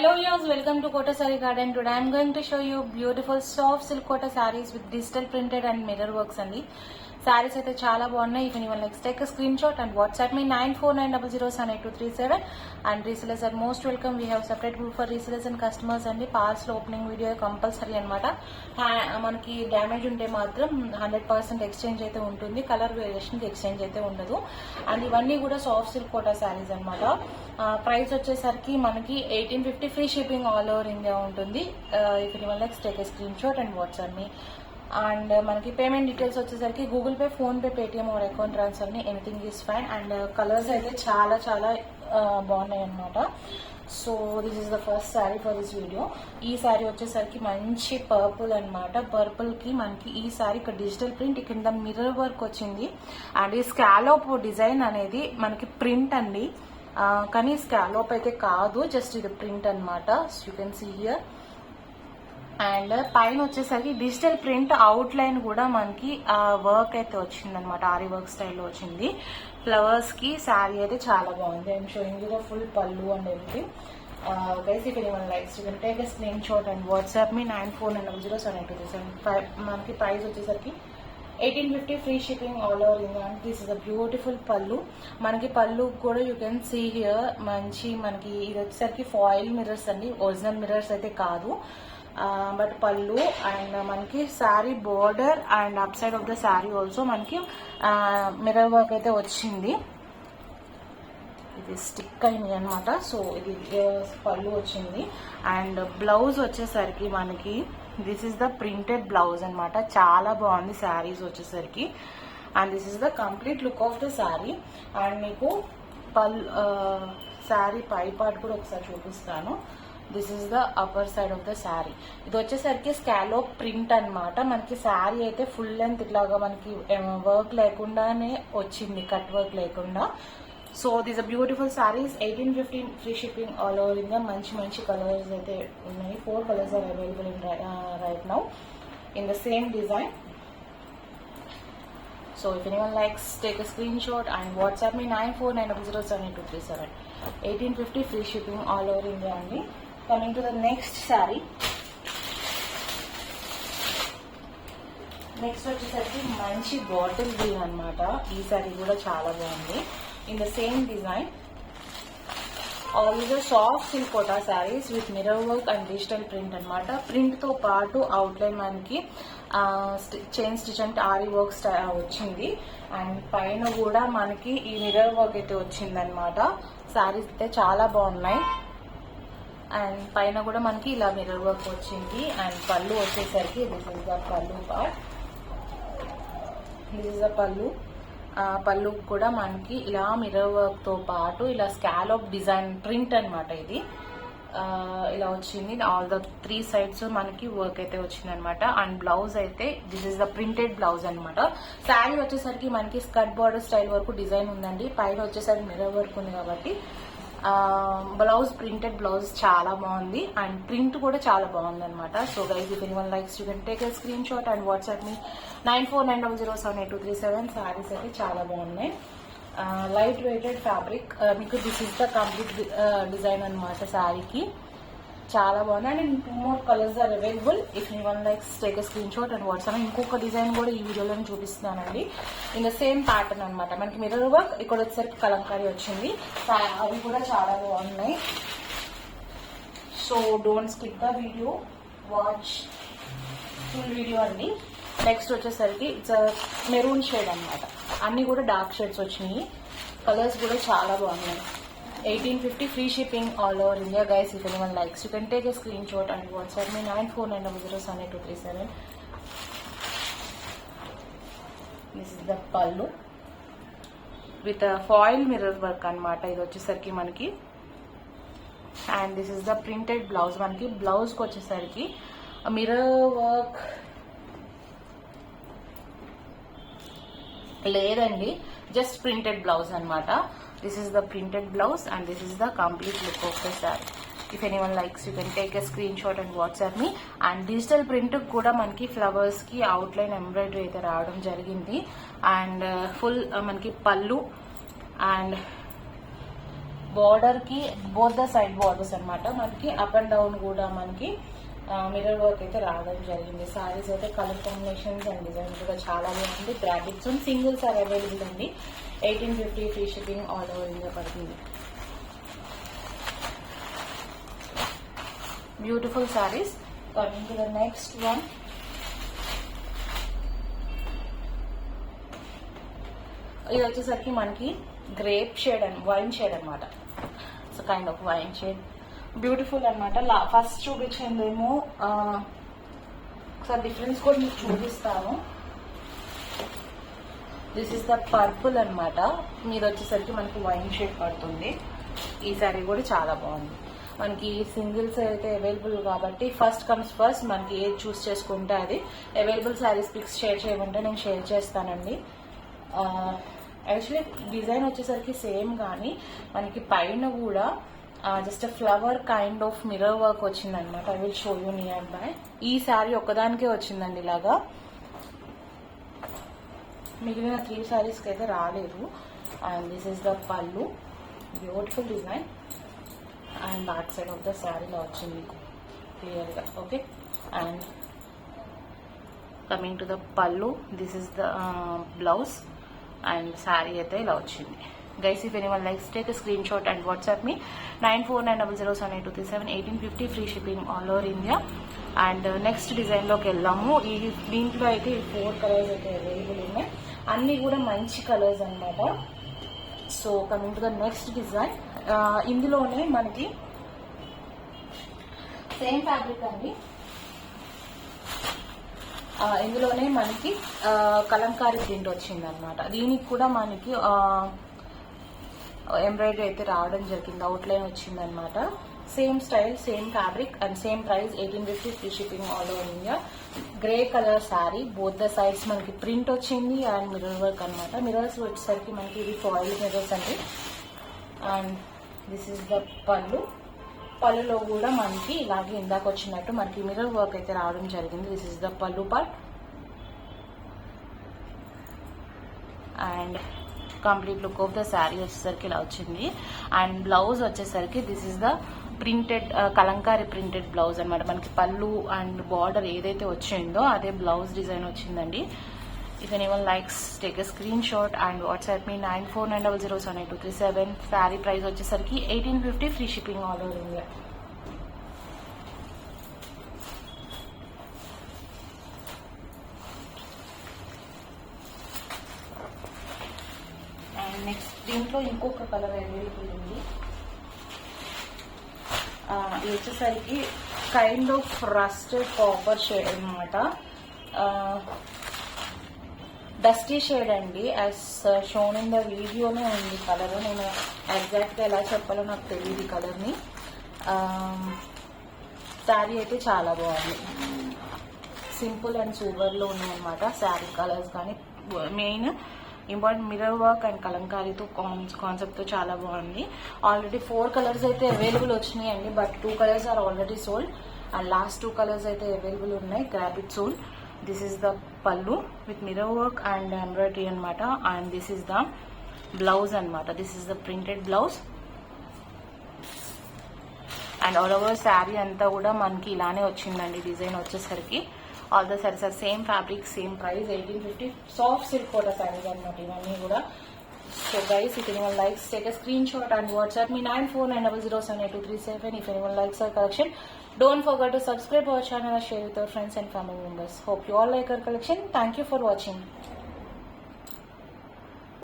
Hello viewers, welcome to Kota Saree Garden. Today I am going to show you beautiful soft silk Kota sarees with digital printed and mirror works andi. Sarees అయితే చాలా బాగున్నాయి. If anyone likes, take a screenshot and WhatsApp me 9490078237. And resellers are most welcome. We have separate group for resellers and customers అండి. Parcel opening video compulsory అనమాట. మనకి damage ఉంటే మాత్రం 100% exchange అయితే ఉంటుంది. కలర్ వేరియేషన్కి ఎక్స్చేంజ్ అయితే ఉండదు. అండ్ ఇవన్నీ కూడా సాఫ్ట్ సిల్క్ కోటా శారీస్ అనమాట. ప్రైస్ వచ్చేసరికి మనకి 1850 free shipping all over India ఉంటుంది. If anyone likes, take a screen shot and WhatsApp me. And మనకి పేమెంట్ డీటెయిల్స్ వచ్చేసరికి Google Pay, PhonePe, Paytm or account transfer ని anything is fine. And colours అయితే చాలా చాలా బాగున్నాయి అనమాట. So this is the first sari for this video. ఈ శారీ వచ్చేసరికి మంచి పర్పుల్ అనమాట. పర్పుల్ కి మనకి ఈ శారీ ఇక్కడ డిజిటల్ ప్రింట్, కింద మిర్రర్ వర్క్ వచ్చింది. అండ్ ఈ స్కాలోప్ డిజైన్ అనేది మనకి ప్రింట్ అండి, కానీ స్కాలోప్ అయితే కాదు, జస్ట్ ఇది ప్రింట్ అనమాట. You can see here. And పైన వచ్చేసరికి డిజిటల్ ప్రింట్ అవుట్ లైన్ కూడా మనకి వర్క్ అయితే వచ్చింది అనమాట. ఆరి వర్క్ స్టైల్లో వచ్చింది. ఫ్లవర్స్ కి శారీ అయితే చాలా బాగుంది. I'm showing you full pallu and everything. Guys, if anyone likes, you can take a screen shot and WhatsApp me 9490078237. మనకి ప్రైస్ వచ్చేసరికి 1850 free shipping all over India. This is a beautiful pallu. మనకి పళ్ళు కూడా యూ కెన్ సీ హియర్. మనకి ఇది వచ్చేసరికి foil mirrors అండి, original mirrors అయితే కాదు. బట్ పళ్ళు అండ్ మనకి sari border and up side of the sari also మనకి మిర్రర్ వర్క్ అయితే వచ్చింది. ఇది స్టిక్ అయింది అనమాట. సో ఇది పళ్ళు వచ్చింది. అండ్ బ్లౌజ్ వచ్చేసరికి మనకి this is the printed blouse అనమాట. చాలా బాగుంది శారీస్ వచ్చేసరికి. And this is the complete look of the sari. And మీకు శారీ పై పార్ట్ కూడా ఒకసారి చూపిస్తాను. This is the upper side of the sari. ఇది వచ్చేసరికి స్కాలోప్ ప్రింట్ అనమాట. మనకి శారీ అయితే ఫుల్ లెంత్ ఇట్లాగా మనకి వర్క్ లేకుండానే వచ్చింది, కట్ వర్క్ లేకుండా. So this a beautiful saris. 1850 free shipping all over India. మంచి మంచి కలర్స్ అయితే ఉన్నాయి. 4 colours are available in right now in the same design. So if anyone likes, take a screenshot and WhatsApp me 9490078237. 1850 free shipping all over India only. Coming to the next saree. Next వచ్చేసరికి మంచి bottle green అనమాట. ఈ sorry కూడా చాలా బాగుంది. In the same design. All the soft silk Kota saris with mirror work and digital print అనమాట. Print తో పాటు అవుట్ లైన్ మనకి చైన్ స్టిచ్ అంటే ఆరి వర్క్ వచ్చింది. అండ్ పైన కూడా మనకి ఈ మిర్రర్ వర్క్ అయితే వచ్చిందనమాట. శారీస్ అయితే చాలా బాగున్నాయి. అండ్ పైన కూడా మనకి ఇలా మిర్రర్ వర్క్ వచ్చింది. అండ్ పళ్ళు వచ్చేసరికి దిస్ ఇస్ ద పళ్ళు పార్ట్. దిస్ ఇస్ ద పళ్ళు. పళ్ళు కూడా మనకి ఇలా మిర్రర్ వర్క్ తో పాటు ఇలా స్కాలోప్ డిజైన్ ప్రింట్ అనమాట. ఇది ఇలా వచ్చింది. ఆల్ ద 3 sides మనకి వర్క్ అయితే వచ్చింది అనమాట. అండ్ బ్లౌజ్ అయితే this is the printed blouse అనమాట. శారీ వచ్చేసరికి మనకి స్కర్ట్ బార్డర్ స్టైల్ వరకు డిజైన్ ఉందండి. పైన వచ్చేసరికి మిర్రర్ వర్క్ ఉంది కాబట్టి బ్లౌజ్ ప్రింటెడ్ బ్లౌజ్ చాలా బాగుంది. అండ్ ప్రింట్ కూడా చాలా బాగుంది అనమాట. So guys, if anyone likes, you can take a screen shot and WhatsApp me 9490078237. Saris అయితే చాలా బాగున్నాయి. Light weighted fabric. మీకు this is the complete design అనమాట శారీకి. చాలా బాగుంది. And 2 more colours are available. If anyone likes, take a screen shot and WhatsApp. ఇంకొక design కూడా ఈ వీడియోలో చూపిస్తున్నానండి. ఇన్ ద సేమ్ ప్యాటర్న్ అనమాట. మనకి మిర్రర్ వర్క్, ఇక్కడ వచ్చేసరికి కలంకారీ వచ్చింది. అవి కూడా చాలా బాగున్నాయి. So don't skip the video, watch full video అండి. నెక్స్ట్ వచ్చేసరికి ఇట్స్ మెరూన్ షేడ్ అనమాట. అన్ని కూడా డార్క్ షేడ్స్ వచ్చినాయి. కలర్స్ కూడా చాలా బాగున్నాయి. 1850 free shipping all over India. Guys, if anyone likes, you can take a screenshot and WhatsApp me 9490078237. This is the pallu with a foil mirror work అనమాట. ఇది వచ్చేసరికి మనకి. And this is the printed blouse. మనకి blouse కి వచ్చేసరికి mirror work లేదండి, just printed blouse అనమాట. This is the printed blouse and this is the complete look of the saree. If anyone likes, you can take a screenshot and WhatsApp me. And digital print కూడా మనకి flowers కి out line embroidery అయితే రావడం జరిగింది. And full మనకి పళ్ళు and border కి both the side borders అన్నమాట. మనకి అప్ అండ్ డౌన్ కూడా మనకి మిర్రర్ వర్క్ అయితే రావడం జరిగింది. సారీస్ అయితే కలర్ కాంబినేషన్స్ అండ్ డిజైన్స్ కూడా చాలా బాగుంది. గ్రాఫిక్స్ సింగిల్స్ ఆర్ అవైలబుల్ అండి. 1850 free shipping all over India పడుతుంది. Beautiful saris. Coming to the next one. ఇది వచ్చేసరికి మనకి grape shade and wine shade అనమాట. So kind of wine shade, beautiful అనమాట. ఫస్ట్ చూపించిందేమో ఒకసారి డిఫరెన్స్ కూడా మీకు చూపిస్తాను. దిస్ ఇస్ ద పర్పుల్ అనమాట. మీరు వచ్చేసరికి మనకి వైన్ షేడ్ పడుతుంది. ఈ సారీ కూడా చాలా బాగుంది. మనకి సింగిల్స్ అయితే అవైలబుల్ కాబట్టి ఫస్ట్ కమ్స్ ఫస్ట్, మనకి ఏది చూస్ చేసుకుంటే అది. అవైలబుల్ సారీస్ పిక్స్ షేర్ చేయమంటే నేను షేర్ చేస్తానండి. యాక్చువల్లీ డిజైన్ వచ్చేసరికి సేమ్, కానీ మనకి పైన కూడా just flower kind of mirror work వచ్చింది అనమాట. I will show you near by. ఈ శారీ ఒక్కదానికే వచ్చిందండి ఇలాగా, మిగిలిన 3 శారీస్కి అయితే రాలేదు. And this is the pallu, beautiful design. And back side of the శారీలో వచ్చింది క్లియర్గా. Okay, and coming to the pallu, this is the blouse. And sari అయితే ఇలా వచ్చింది. Guys, if anyone likes take a screenshot and WhatsApp me 9490078237. 1850 free shipping all over India. And next డిజైన్లోకి వెళ్దాము. ఈ దీంట్లో అయితే 4 కలర్స్ అయితే అవైలబుల్ ఉన్నాయి. అన్నీ కూడా మంచి కలర్స్ అనమాట. So coming to the next design. ఇందులోనే మనకి సేమ్ ఫ్యాబ్రిక్ అండి. ఇందులోనే మనకి కలంకారీ ప్రింట్ వచ్చింది అనమాట. దీనికి కూడా మనకి ఎంబ్రాయిడరీ అయితే రావడం జరిగింది. అవుట్లైన్ వచ్చింది అనమాట. Same style, same fabric and same price. 1850 free shipping all over India. Grey colour sari, both the sides మనకి ప్రింట్ వచ్చింది అండ్ మిర్రర్ వర్క్ అనమాట. మిర్రర్స్ వచ్చేసరికి మనకి ఇది ఫాయిల్ మిర్రర్స్ అండి. అండ్ దిస్ ఇస్ ద పళ్ళు. పళ్ళులో కూడా మనకి ఇలాగే ఇందాక వచ్చినట్టు మనకి మిర్రర్ వర్క్ అయితే రావడం జరిగింది. దిస్ ఇస్ ద పళ్ళు part. And complete look of the sari వచ్చేసరికి ఇలా వచ్చింది. అండ్ బ్లౌజ్ వచ్చేసరికి this is the printed Kalamkari printed blouse అనమాట. మనకి పళ్ళు అండ్ బార్డర్ ఏదైతే వచ్చిందో అదే బ్లౌజ్ డిజైన్ వచ్చిందండి. If anyone likes take a screen shot and WhatsApp me 9490078237. Sari price వచ్చేసరికి 1850 free shipping all over India. And next దీంట్లో ఇంకొక కలర్ అవైలబుల్ ఉంది. ఇది వచ్చేసరికి kind of rusted copper shade అనమాట. డస్టీ షేడ్ అండి. యాజ్ షోన్ ఇన్ ద వీడియోనే ఉంది కలర్. నేను ఎగ్జాక్ట్గా ఎలా చెప్పాలో నాకు తెలియదు ఈ కలర్ని. శారీ అయితే చాలా బాగుంది. సింపుల్ అండ్ సూపర్లో ఉన్నాయన్నమాట శారీ కలర్స్. కానీ main important mirror work and కలంకారీతో కాన్సెప్ట్తో చాలా బాగుంది. ఆల్రెడీ 4 కలర్స్ అయితే అవైలబుల్ వచ్చినాయి అండి. But 2 colours are already sold. And last 2 colours అయితే అవైలబుల్ ఉన్నాయి. Grab it soon. This is the pallu with mirror work and embroidery అనమాట. And this is the blouse అనమాట. This is the printed blouse. And all over sari అంతా కూడా మనకి ఇలానే వచ్చిందండి design వచ్చేసరికి. All the saris are same fabric, same price. 1850 soft silk Kota saris అనమాట ఇవన్నీ కూడా. So guys, if anyone likes, take a screenshot and WhatsApp me 9490078237. If anyone likes our collection, don't forget to subscribe our channel and share with our friends and family members. Hope you all like our collection. Thank you for watching.